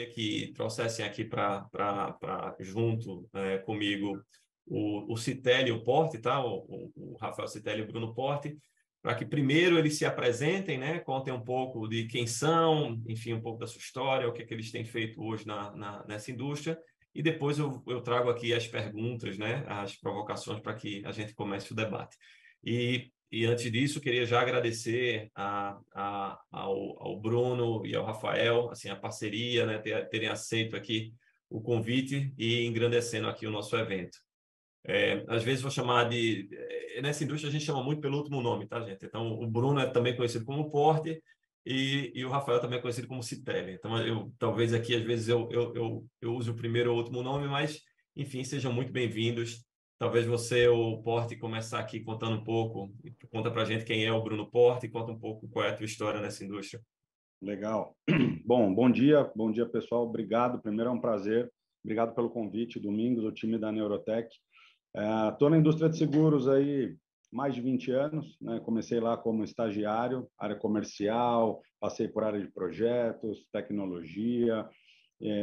queria que trouxessem aqui para junto comigo o Citelli e o Porte, tá? O Rafael Citelli e o Bruno Porte, para que primeiro eles se apresentem, né? Contem um pouco de quem são, enfim, um pouco da sua história, o que é que eles têm feito hoje nessa indústria, e depois eu trago aqui as perguntas, né? As provocações para que a gente comece o debate. E antes disso, queria já agradecer ao Bruno e ao Rafael, assim, a parceria, né, terem aceito aqui o convite e engrandecendo aqui o nosso evento. Às vezes vou chamar nessa indústria a gente chama muito pelo último nome, tá, gente? Então, o Bruno é também conhecido como Porte e o Rafael também é conhecido como Citelli. Então, talvez aqui, às vezes, eu use o primeiro ou último nome, mas, enfim, sejam muito bem-vindos. Talvez você, o Porte, começar aqui contando um pouco, conta para a gente quem é o Bruno Porte e conta um pouco qual é a tua história nessa indústria. Legal. Bom dia, pessoal. Obrigado. Primeiro é um prazer. Obrigado pelo convite, Domingos, o time da Neurotech. Estou na indústria de seguros aí mais de 20 anos, né? Comecei lá como estagiário, área comercial, passei por área de projetos, tecnologia,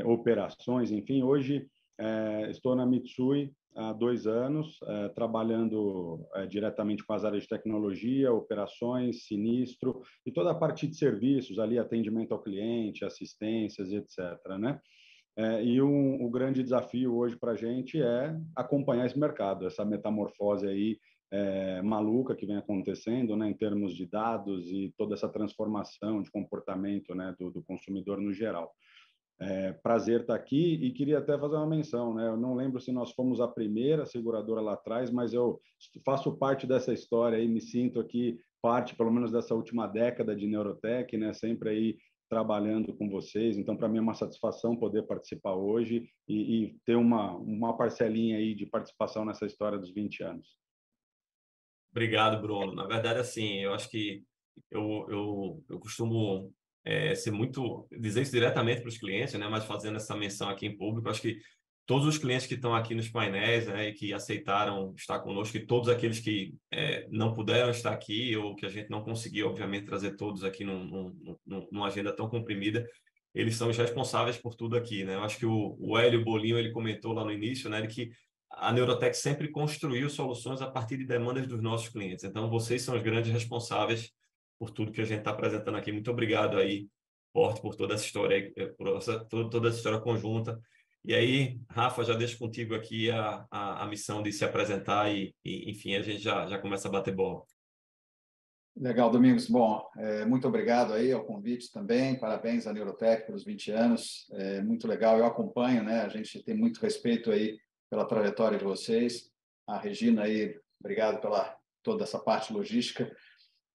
operações, enfim. Hoje estou na Mitsui há 2 anos, trabalhando diretamente com as áreas de tecnologia, operações, sinistro e toda a parte de serviços, ali atendimento ao cliente, assistências, etc., né? E o grande desafio hoje para a gente é acompanhar esse mercado, essa metamorfose aí maluca que vem acontecendo, né, em termos de dados e toda essa transformação de comportamento, né, do consumidor no geral. Prazer estar aqui e queria até fazer uma menção, né? Eu não lembro se nós fomos a primeira seguradora lá atrás, mas eu faço parte dessa história e me sinto aqui parte, pelo menos dessa última década de Neurotech, né? Sempre aí trabalhando com vocês. Então, para mim é uma satisfação poder participar hoje e ter uma parcelinha aí de participação nessa história dos 20 anos. Obrigado, Bruno. Na verdade, assim, eu acho que eu costumo ser muito dizer isso diretamente para os clientes, né? Mas fazendo essa menção aqui em público, acho que todos os clientes que estão aqui nos painéis, né, e que aceitaram estar conosco, e todos aqueles que não puderam estar aqui ou que a gente não conseguiu, obviamente, trazer todos aqui numa agenda tão comprimida, eles são os responsáveis por tudo aqui, né? Eu acho que o Hélio Bolinho, ele comentou lá no início, né, de que a Neurotech sempre construiu soluções a partir de demandas dos nossos clientes. Então, vocês são os grandes responsáveis por tudo que a gente está apresentando aqui. Muito obrigado aí, Porte, por toda essa história, toda essa história conjunta. E aí, Rafa, já deixo contigo aqui a missão de se apresentar enfim, a gente já começa a bater bola. Legal, Domingos. Bom, muito obrigado aí ao convite também. Parabéns à Neurotech pelos 20 anos. Muito legal, eu acompanho, né? A gente tem muito respeito aí pela trajetória de vocês. A Regina aí, obrigado pela toda essa parte logística.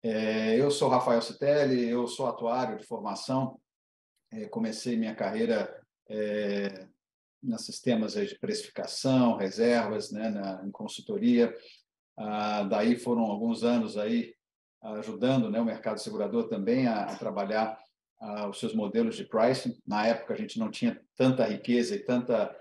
Eu sou Rafael Citelli, eu sou atuário de formação. Comecei minha carreira nos sistemas de precificação, reservas, né, em consultoria. Daí foram alguns anos aí ajudando, né, o mercado segurador também a trabalhar os seus modelos de pricing. Na época, a gente não tinha tanta riqueza e tanta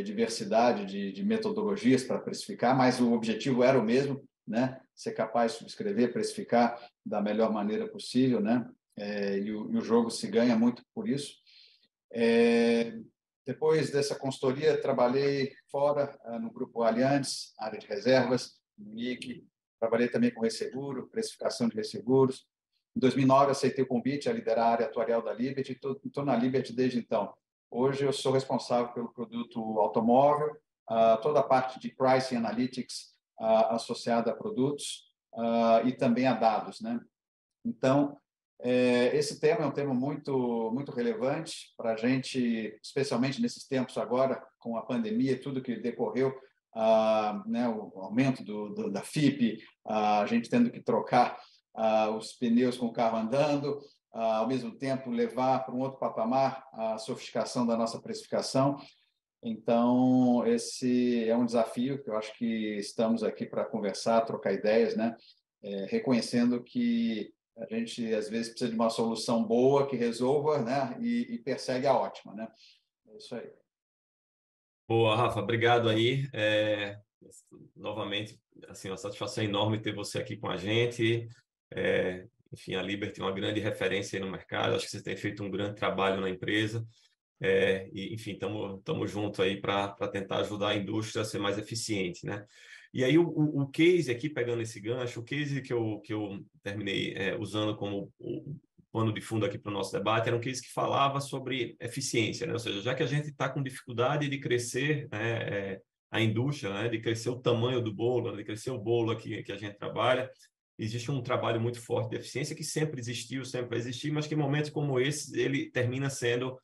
diversidade de metodologias para precificar, mas o objetivo era o mesmo, né? Ser capaz de subscrever, precificar da melhor maneira possível, né? E o jogo se ganha muito por isso. Depois dessa consultoria, trabalhei fora, no Grupo Allianz, área de reservas, no MIC. Trabalhei também com resseguro, precificação de resseguros. Em 2009, aceitei o convite a liderar a área atuarial da Liberty e estou na Liberty desde então. Hoje, eu sou responsável pelo produto automóvel, toda a parte de pricing analytics associada a produtos e também a dados, né? Então, esse tema é um tema muito, muito relevante para a gente, especialmente nesses tempos agora, com a pandemia e tudo que decorreu, né, o aumento da FIPE, a gente tendo que trocar os pneus com o carro andando, ao mesmo tempo levar para um outro patamar a sofisticação da nossa precificação. Então, esse é um desafio que eu acho que estamos aqui para conversar, trocar ideias, né? Reconhecendo que a gente, às vezes, precisa de uma solução boa que resolva, né? E persegue a ótima, né? É isso aí. Boa, Rafa, obrigado aí. Novamente, assim, uma satisfação enorme ter você aqui com a gente. Enfim, a Liberty é uma grande referência aí no mercado. Acho que você tem feito um grande trabalho na empresa. E, enfim, estamos juntos aí para tentar ajudar a indústria a ser mais eficiente, né? E aí o case aqui, pegando esse gancho, o case que eu terminei usando como o pano de fundo aqui para o nosso debate, era um case que falava sobre eficiência, né? Ou seja, já que a gente está com dificuldade de crescer, né, a indústria, né, de crescer o tamanho do bolo, de crescer o bolo aqui que a gente trabalha, existe um trabalho muito forte de eficiência que sempre existiu, sempre vai existir, mas que em momentos como esse, ele termina sendo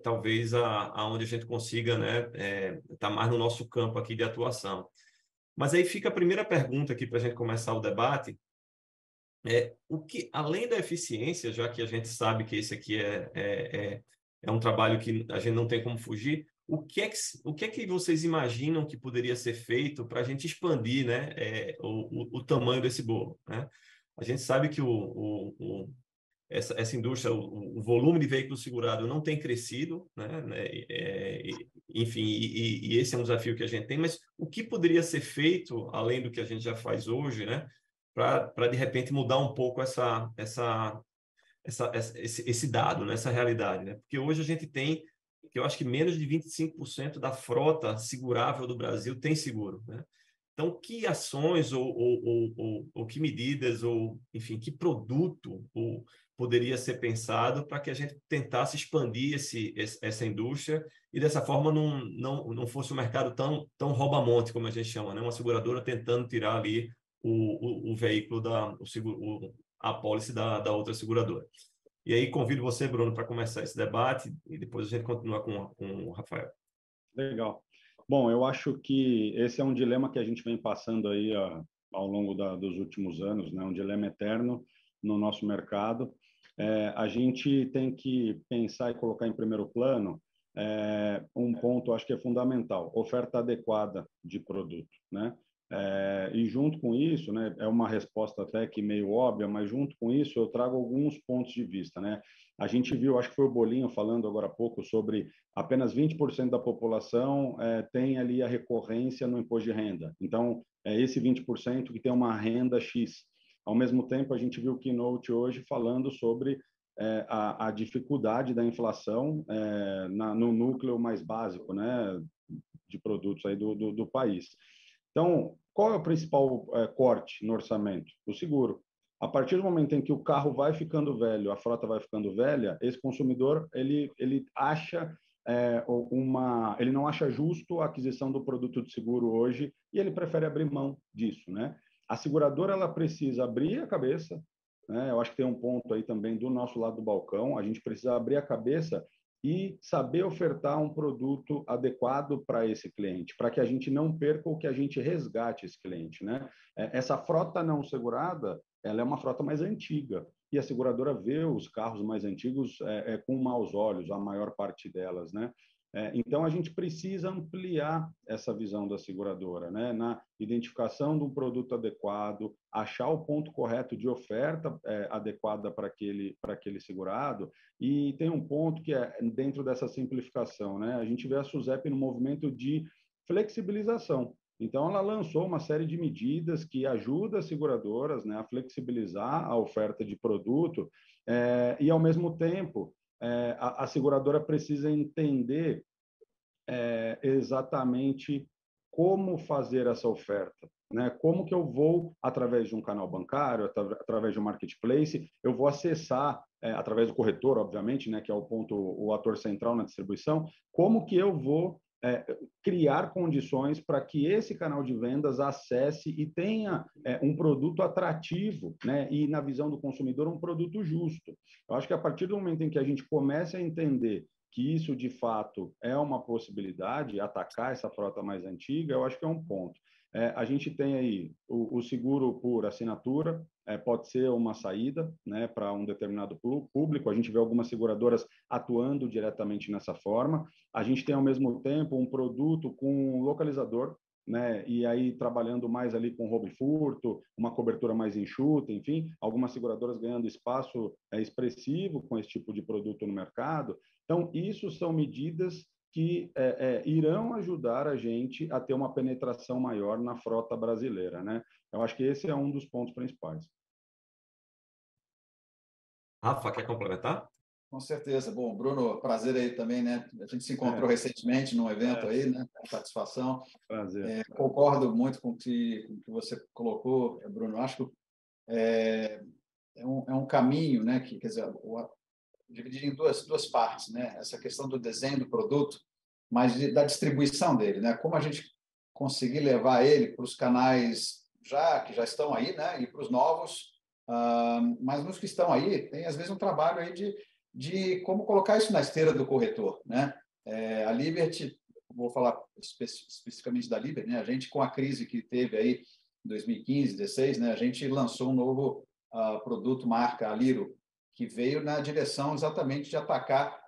talvez aonde a gente consiga, né, tá mais no nosso campo aqui de atuação. Mas aí fica a primeira pergunta aqui para a gente começar o debate, o que, além da eficiência, já que a gente sabe que esse aqui é um trabalho que a gente não tem como fugir, o que é que vocês imaginam que poderia ser feito para a gente expandir, né, o tamanho desse bolo, né? A gente sabe que essa indústria, o volume de veículos segurados não tem crescido, né? Enfim, e esse é um desafio que a gente tem, mas o que poderia ser feito, além do que a gente já faz hoje, né? Para de repente mudar um pouco esse dado, né? Essa realidade, né? Porque hoje a gente tem, que eu acho que menos de 25% da frota segurável do Brasil tem seguro, né? Então, que ações ou que medidas, ou, enfim, que produto poderia ser pensado para que a gente tentasse expandir essa indústria e, dessa forma, não fosse um mercado tão rouba-monte, como a gente chama, né? Uma seguradora tentando tirar ali o veículo, a apólice da outra seguradora. E aí, convido você, Bruno, para começar esse debate e depois a gente continua com o Rafael. Legal. Bom, eu acho que esse é um dilema que a gente vem passando aí ao longo dos últimos anos, né? Um dilema eterno no nosso mercado. A gente tem que pensar e colocar em primeiro plano um ponto, acho que é fundamental: oferta adequada de produto, né? E junto com isso, né, é uma resposta até que meio óbvia, mas junto com isso eu trago alguns pontos de vista, né? A gente viu, acho que foi o Bolinho falando agora há pouco sobre apenas 20% da população tem ali a recorrência no imposto de renda. Então, é esse 20% que tem uma renda X. Ao mesmo tempo, a gente viu o keynote hoje falando sobre a dificuldade da inflação no núcleo mais básico, né, de produtos aí do país. Então, qual é o principal corte no orçamento? O seguro. A partir do momento em que o carro vai ficando velho, a frota vai ficando velha, esse consumidor ele acha ele não acha justo a aquisição do produto de seguro hoje e ele prefere abrir mão disso, né? A seguradora ela precisa abrir a cabeça, né? Eu acho que tem um ponto aí também do nosso lado do balcão, a gente precisa abrir a cabeça e saber ofertar um produto adequado para esse cliente, para que a gente não perca ou que a gente resgate esse cliente, né? Essa frota não segurada, ela é uma frota mais antiga e a seguradora vê os carros mais antigos com maus olhos, a maior parte delas, né? Então, a gente precisa ampliar essa visão da seguradora, né? Na identificação de um produto adequado, achar o ponto correto de oferta adequada para aquele segurado. E tem um ponto que é dentro dessa simplificação, né? A gente vê a SUSEP no movimento de flexibilização. Então, ela lançou uma série de medidas que ajudam as seguradoras, né, a flexibilizar a oferta de produto e, ao mesmo tempo, a seguradora precisa entender exatamente como fazer essa oferta, né? Como que eu vou, através de um canal bancário, através de um marketplace, eu vou acessar, através do corretor, obviamente, né, que é o ator central na distribuição, como que eu vou criar condições para que esse canal de vendas acesse e tenha um produto atrativo, né? E, na visão do consumidor, um produto justo. Eu acho que a partir do momento em que a gente começa a entender que isso, de fato, é uma possibilidade, atacar essa frota mais antiga, eu acho que é um ponto. A gente tem aí o seguro por assinatura, pode ser uma saída, né, para um determinado público. A gente vê algumas seguradoras atuando diretamente nessa forma. A gente tem, ao mesmo tempo, um produto com localizador, né? E aí trabalhando mais ali com roubo e furto, uma cobertura mais enxuta, enfim, algumas seguradoras ganhando espaço expressivo com esse tipo de produto no mercado. Então, isso são medidas que irão ajudar a gente a ter uma penetração maior na frota brasileira, né? Eu acho que esse é um dos pontos principais. Rafa, quer complementar? Com certeza. Bom, Bruno, prazer aí também, né? A gente se encontrou recentemente num evento aí, né? Satisfação. Prazer. Concordo muito com o que você colocou, Bruno. Acho que é um caminho, né? Que, quer dizer, dividido em duas partes, né? Essa questão do desenho do produto, mas da distribuição dele, né? Como a gente conseguir levar ele para os canais que já estão aí, né? E para os novos, mas nos que estão aí, tem às vezes um trabalho aí de como colocar isso na esteira do corretor, né? A Liberty, vou falar especificamente da Liberty, né? A gente, com a crise que teve aí em 2015, 2016, né? A gente lançou um novo produto marca Aliro, que veio na direção exatamente de atacar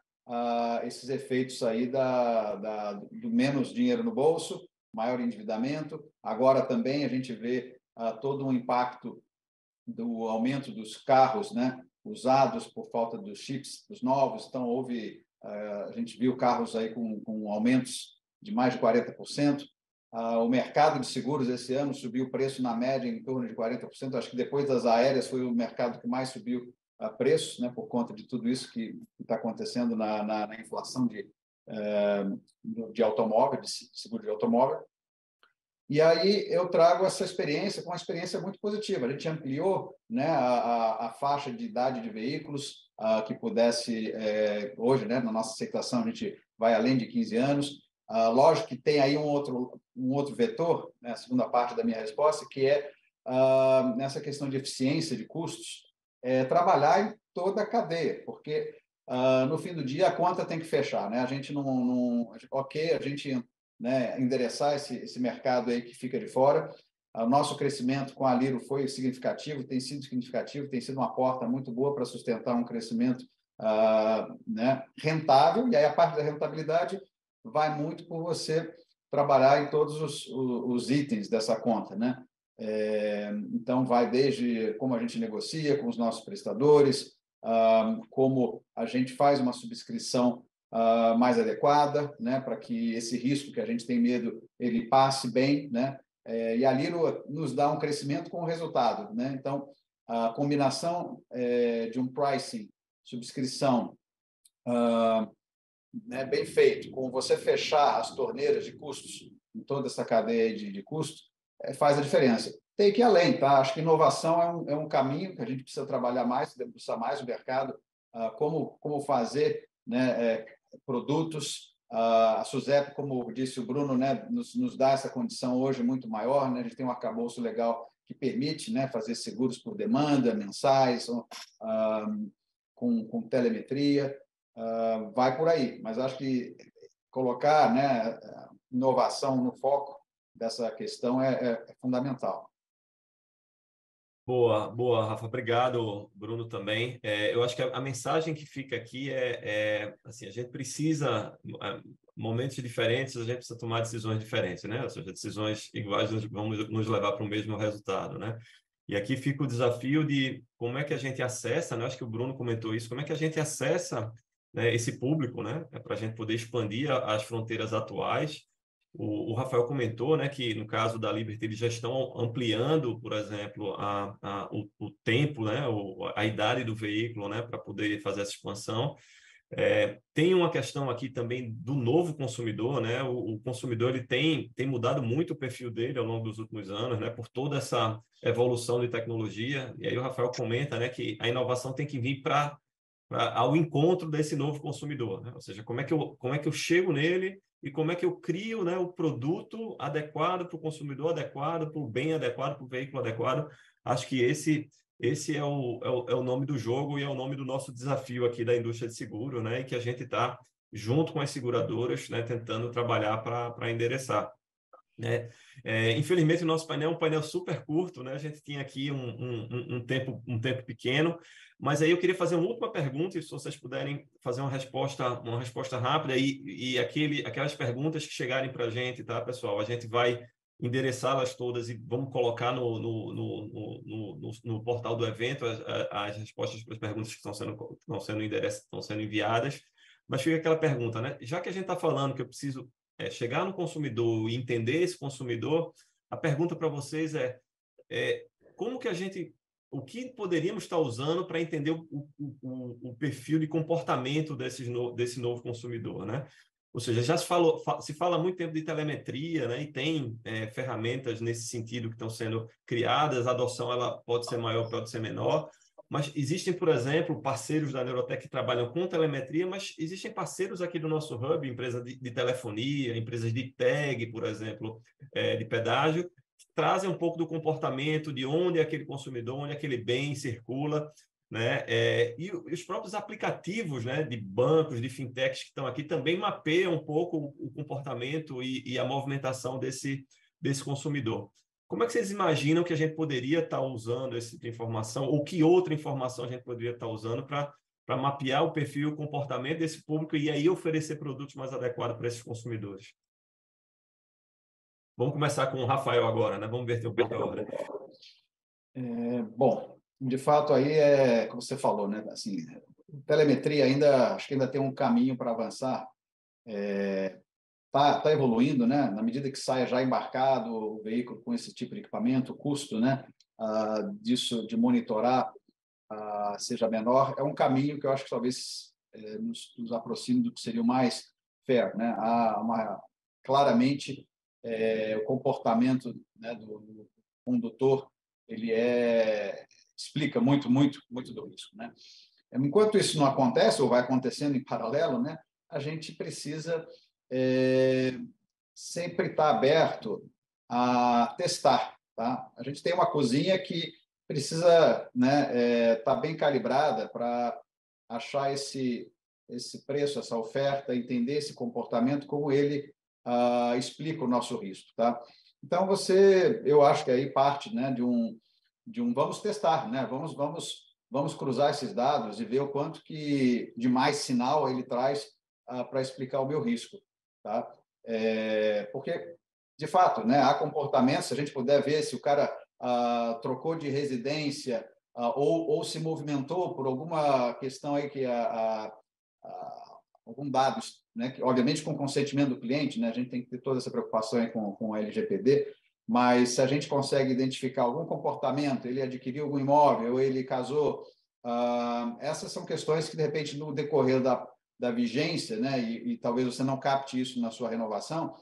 esses efeitos aí do menos dinheiro no bolso, maior endividamento. Agora também a gente vê todo um impacto do aumento dos carros, né, usados por falta dos chips, dos novos. Então, a gente viu carros aí com aumentos de mais de 40%. O mercado de seguros esse ano subiu o preço na média em torno de 40%. Acho que depois das aéreas foi o mercado que mais subiu preços, né, por conta de tudo isso que está acontecendo na inflação de automóvel, de seguro de automóvel. E aí eu trago essa experiência, com uma experiência muito positiva. A gente ampliou, né, a faixa de idade de veículos que pudesse, hoje, né, na nossa aceitação, a gente vai além de 15 anos. Lógico que tem aí um outro vetor, né, a segunda parte da minha resposta, que é nessa questão de eficiência de custos, trabalhar em toda a cadeia, porque no fim do dia a conta tem que fechar, né? A gente a gente, né, endereçar esse mercado aí que fica de fora. O nosso crescimento com a Aliro foi significativo, tem sido significativo, tem sido uma porta muito boa para sustentar um crescimento né, rentável, e aí a parte da rentabilidade vai muito por você trabalhar em todos os itens dessa conta, né? Então, vai desde como a gente negocia com os nossos prestadores, como a gente faz uma subscrição mais adequada, né, para que esse risco que a gente tem medo, ele passe bem, né? E a Aliro nos dá um crescimento com o resultado, né? Então, a combinação de um pricing, subscrição, né, bem feito, com você fechar as torneiras de custos em toda essa cadeia de custos, faz a diferença. Tem que ir além, tá? Acho que inovação é um caminho que a gente precisa trabalhar mais, debruçar mais o mercado, como fazer, né, produtos. A SUSEP, como disse o Bruno, né, nos dá essa condição hoje muito maior, né? A gente tem um arcabouço legal que permite, né, fazer seguros por demanda, mensais, com telemetria. Vai por aí, mas acho que colocar, né, inovação no foco dessa questão é fundamental. Boa, Rafa. Obrigado, Bruno, também. Eu acho que a mensagem que fica aqui assim, a gente precisa, momentos diferentes, a gente precisa tomar decisões diferentes, né? Ou seja, decisões iguais vão nos levar para o mesmo resultado, né? E aqui fica o desafio de como é que a gente acessa, né? Acho que o Bruno comentou isso, como é que a gente acessa, né, esse público, né? Para a gente poder expandir as fronteiras atuais. O Rafael comentou, né, que no caso da Liberty eles já estão ampliando, por exemplo, o tempo, né, a idade do veículo, né, para poder fazer essa expansão. Tem uma questão aqui também do novo consumidor, né? O consumidor ele tem mudado muito o perfil dele ao longo dos últimos anos, né? Por toda essa evolução de tecnologia. E aí o Rafael comenta, né, que a inovação tem que vir ao encontro desse novo consumidor, né? Ou seja, como é que eu chego nele e como é que eu crio, né, o produto adequado para o consumidor adequado, para o bem adequado, para o veículo adequado. Acho que esse é o nome do jogo e é o nome do nosso desafio aqui da indústria de seguro, né? E que a gente está, junto com as seguradoras, né, tentando trabalhar para endereçar, né? Infelizmente, o nosso painel é um painel super curto, né? A gente tinha aqui um tempo pequeno, mas aí eu queria fazer uma última pergunta, e se vocês puderem fazer uma resposta rápida, e aquelas perguntas que chegarem para a gente, tá, pessoal? A gente vai endereçá-las todas e vamos colocar no portal do evento as respostas para as perguntas que estão sendo enviadas. Mas fica aquela pergunta, né? Já que a gente está falando que eu preciso chegar no consumidor e entender esse consumidor, a pergunta para vocês como que a gente o que poderíamos estar usando para entender o perfil de comportamento desse novo consumidor, né? Ou seja, já se fala há muito tempo de telemetria, né? E tem ferramentas nesse sentido que estão sendo criadas, a adoção ela pode ser maior, pode ser menor, mas existem, por exemplo, parceiros da Neurotech que trabalham com telemetria, mas existem parceiros aqui do nosso hub, empresas de telefonia, empresas de tag, por exemplo, de pedágio, que trazem um pouco do comportamento, de onde aquele consumidor, onde aquele bem circula, né? E os próprios aplicativos, né, de bancos, de fintechs que estão aqui também mapeiam um pouco o comportamento e a movimentação desse consumidor. Como é que vocês imaginam que a gente poderia estar usando essa informação, ou que outra informação a gente poderia estar usando para mapear o perfil e o comportamento desse público e aí oferecer produtos mais adequados para esses consumidores? Vamos começar com o Rafael agora, né? Vamos verter o papo agora. Bom, de fato, aí como você falou, né? Assim, telemetria acho que ainda tem um caminho para avançar. Tá evoluindo, né? Na medida que saia já embarcado o veículo com esse tipo de equipamento, o custo, né? Disso de monitorar seja menor, é um caminho que eu acho que talvez nos aproxime do que seria o mais fair, né? Claramente o comportamento, né, do condutor ele explica muito do risco, né? Enquanto isso não acontece ou vai acontecendo em paralelo, né? A gente precisa sempre estar aberto a testar, tá? A gente tem uma cozinha que precisa, né, estar bem calibrada para achar esse preço, essa oferta, entender esse comportamento, como ele explica o nosso risco, tá? Então eu acho que aí parte, né, de um vamos testar, né? Vamos cruzar esses dados e ver o quanto que de mais sinal ele traz para explicar o meu risco, tá? Porque de fato, né, há comportamentos, se a gente puder ver se o cara trocou de residência ou se movimentou por alguma questão aí que algum dado, né, que, obviamente com consentimento do cliente, né, a gente tem que ter toda essa preocupação aí com o LGPD, mas se a gente consegue identificar algum comportamento, ele adquiriu algum imóvel, ou ele casou, essas são questões que, de repente, no decorrer da vigência, né, e talvez você não capte isso na sua renovação,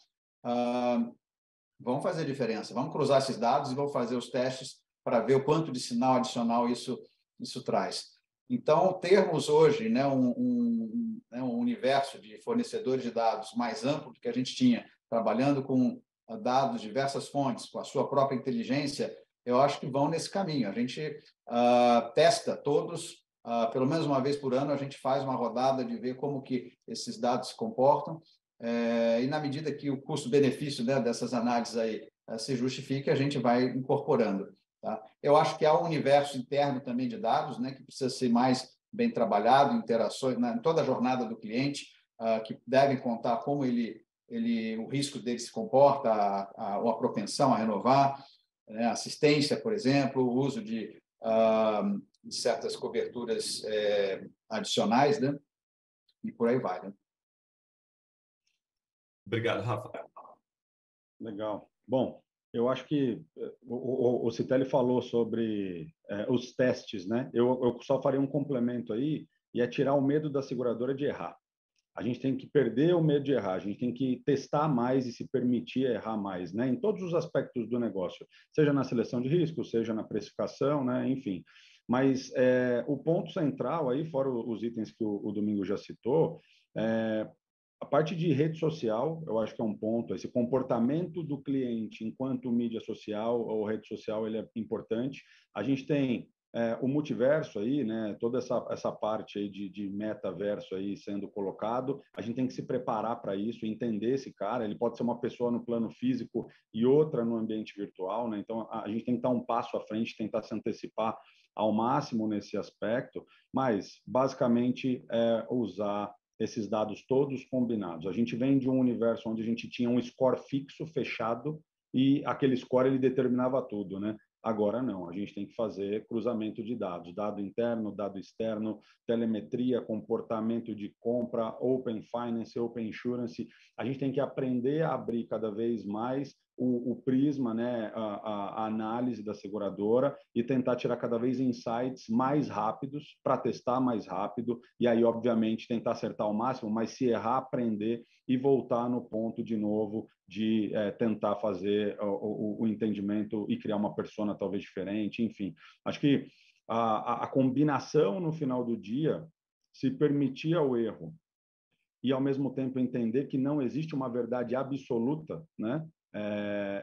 vão fazer diferença. Vamos cruzar esses dados e vamos fazer os testes para ver o quanto de sinal adicional isso traz. Então, termos hoje, né, um universo de fornecedores de dados mais amplo do que a gente tinha, trabalhando com dados de diversas fontes, com a sua própria inteligência, eu acho que vão nesse caminho. A gente testa todos, pelo menos uma vez por ano, a gente faz uma rodada de ver como que esses dados se comportam, e na medida que o custo-benefício, né, dessas análises aí se justifique, a gente vai incorporando. Tá? Eu acho que há um universo interno também de dados, né, que precisa ser mais bem trabalhado, interações, né, em toda a jornada do cliente, que devem contar como o risco dele se comporta, ou a propensão a renovar, né, assistência, por exemplo, o uso de certas coberturas adicionais, né, e por aí vai. Né? Obrigado, Rafa. Legal. Bom, eu acho que o Citelli falou sobre os testes, né? Eu só faria um complemento aí, e é tirar o medo da seguradora de errar. A gente tem que perder o medo de errar, a gente tem que testar mais e se permitir errar mais, né? Em todos os aspectos do negócio, seja na seleção de riscos, seja na precificação, né? Enfim. Mas o ponto central aí, fora os itens que o Domingo já citou, a parte de rede social, eu acho que é um ponto. Esse comportamento do cliente enquanto mídia social ou rede social, ele é importante. A gente tem o multiverso aí, né? Toda essa parte aí de metaverso aí sendo colocado. A gente tem que se preparar para isso, entender esse cara. Ele pode ser uma pessoa no plano físico e outra no ambiente virtual, né? Então, a gente tem que estar um passo à frente, tentar se antecipar ao máximo nesse aspecto, mas basicamente usar esses dados todos combinados. A gente vem de um universo onde a gente tinha um score fixo, fechado, e aquele score ele determinava tudo, né? Agora não, a gente tem que fazer cruzamento de dados, dado interno, dado externo, telemetria, comportamento de compra, open finance, open insurance. A gente tem que aprender a abrir cada vez mais o prisma, né, a análise da seguradora e tentar tirar cada vez insights mais rápidos para testar mais rápido e aí, obviamente, tentar acertar ao máximo, mas se errar, aprender e voltar no ponto de novo de tentar fazer o entendimento e criar uma persona talvez diferente, enfim. Acho que a combinação no final do dia, se permitir ao erro e, ao mesmo tempo, entender que não existe uma verdade absoluta, né?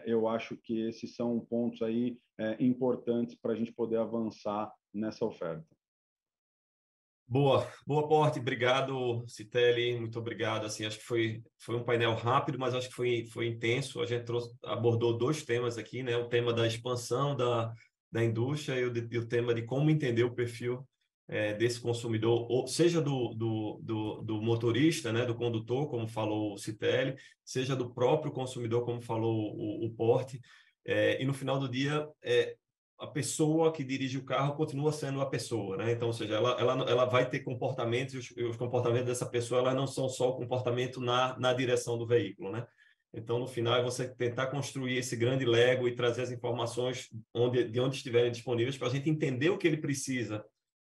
Eu acho que esses são pontos aí importantes para a gente poder avançar nessa oferta. Boa, Porte, obrigado, Citelli, muito obrigado. Assim, acho que foi um painel rápido, mas acho que foi intenso. A gente abordou 2 temas aqui, né? O tema da expansão da indústria e o tema de como entender o perfil desse consumidor, ou seja do motorista, né? Do condutor, como falou o Citelli, seja do próprio consumidor, como falou o Porte. E no final do dia, a pessoa que dirige o carro continua sendo a pessoa, né? Então, ou seja, ela vai ter comportamentos, e os comportamentos dessa pessoa, elas não são só o comportamento na direção do veículo, né? Então, no final, é você tentar construir esse grande Lego e trazer as informações de onde estiverem disponíveis para a gente entender o que ele precisa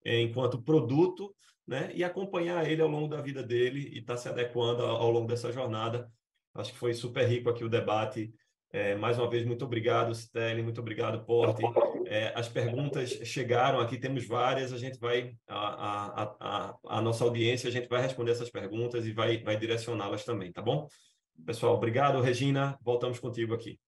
enquanto produto, né? E acompanhar ele ao longo da vida dele e estar se adequando ao longo dessa jornada. Acho que foi super rico aqui o debate. Mais uma vez, muito obrigado, Citelli, muito obrigado, Porte. As perguntas chegaram aqui, temos várias, a gente vai, a nossa audiência, a gente vai responder essas perguntas e vai direcioná-las também, tá bom? Pessoal, obrigado, Regina, voltamos contigo aqui.